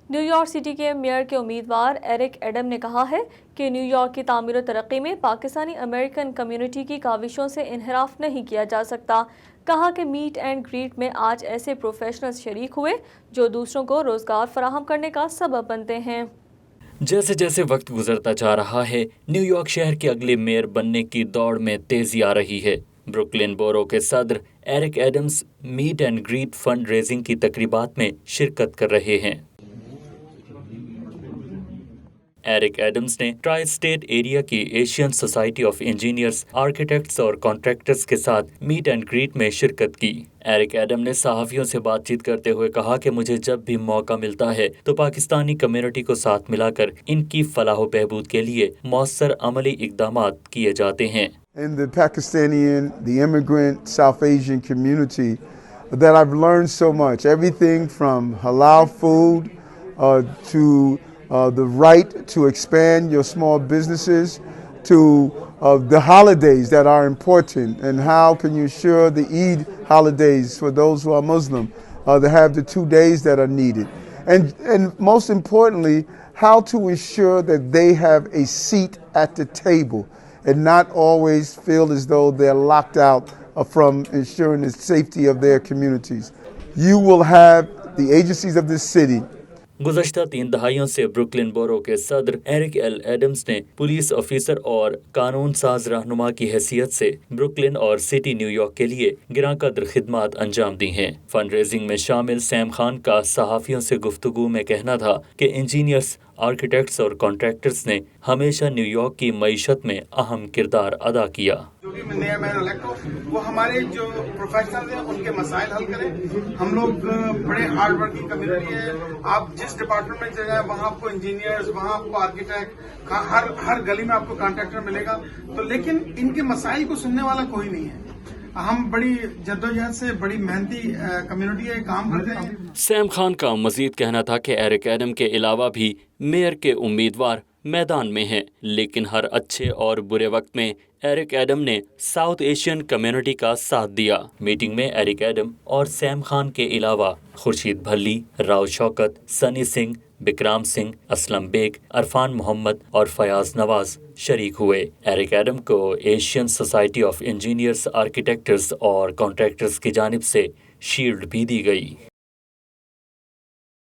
New York city के mayor के उम्मीदवार एरिक एडम ने कहा है कि न्यूयॉर्क की तामीर और तरक्की में पाकिस्तानी अमेरिकन कम्युनिटी की काविशों से इनहराफ नहीं किया जा सकता। कहा कि मीट एंड ग्रीट में आज ऐसे प्रोफेशनल्स शरीक हुए जो दूसरों को रोजगार फराहम करने का सबब बनते हैं। जैसे जैसे वक्त गुजरता जा रहा है, न्यूयॉर्क शहर के अगले मेयर बनने की दौड़ में तेजी आ रही है। ब्रुकलिन बोरो के सदर Eric Adams meet and greet fund raising की तकरीबात में शिरकत कर रहे हैं। एरिक एडम्स ने ट्राई स्टेट एरिया की Asian society of engineers, architects और कॉन्ट्रैक्टर्स के साथ मीट एंड ग्रीट में शिरकत की। एरिक एडम ने सहाफ़ियों से बातचीत करते हुए कहा कि मुझे जब भी मौका मिलता है तो पाकिस्तानी कम्युनिटी को साथ मिलाकर इनकी फलाह बहबूद के लिए मौसर अमली इक़दामात किए जाते हैं। In the Pakistani, the immigrant South Asian community, that I've learned so much. Everything from halal food to the right to expand your small businesses, to the holidays that are important, and how can you ensure the Eid holidays for those who are Muslim, to have the 2 days that are needed. And most importantly, how to ensure that they have a seat at the table and not always feel as though they're locked out from ensuring the safety of their communities. You will have the agencies of this city. गुज़श्ता 3 दहाइयों से Brooklyn borough के सदर Eric L Adams ने police officer और कानून साज रहनुमा की हैसियत से ब्रुकलिन और सिटी न्यूयॉर्क के लिए गिरांकदर खिदमात अंजाम दी हैं। फंड रेजिंग में शामिल सैम खान का सहाफ़ियों से गुफ्तगू में कहना था कि इंजीनियर्स, आर्किटेक्ट्स और कॉन्ट्रैक्टर्स ने हमेशा न्यूयॉर्क की मईशत में अहम किरदार अदा किया। जो भी नया मेयर इलेक्ट हो, वो हमारे जो प्रोफेशनल हैं उनके मसाइल हल करें। हम लोग बड़े हार्ड वर्किंग कम्युनिटी है। आप जिस डिपार्टमेंट में जाए वहाँ आपको इंजीनियर्स, वहाँ आपको आर्किटेक्ट, हर गली में आपको कॉन्ट्रैक्टर मिलेगा। तो लेकिन इनके मसाइल को सुनने वाला कोई नहीं है। हम बड़ी जद्दोजहद से बड़ी मेहनती कम्युनिटी है, काम करते हैं। सैम खान का मजीद कहना था कि एरिक एडम के अलावा भी मेयर के उम्मीदवार मैदान में हैं, लेकिन हर अच्छे और बुरे वक्त में एरिक एडम ने साउथ एशियन कम्युनिटी का साथ दिया। मीटिंग में एरिक एडम और सैम खान के अलावा खुर्शीद भल्ली, राव शौकत, सनी सिंह, बिकराम सिंह, असलम बेग, अरफान मोहम्मद और फयाज नवाज शरीक हुए। एरिक एडम को Asian society of engineers, architects और कॉन्ट्रैक्टर्स की जानिब से शील्ड भी दी गई।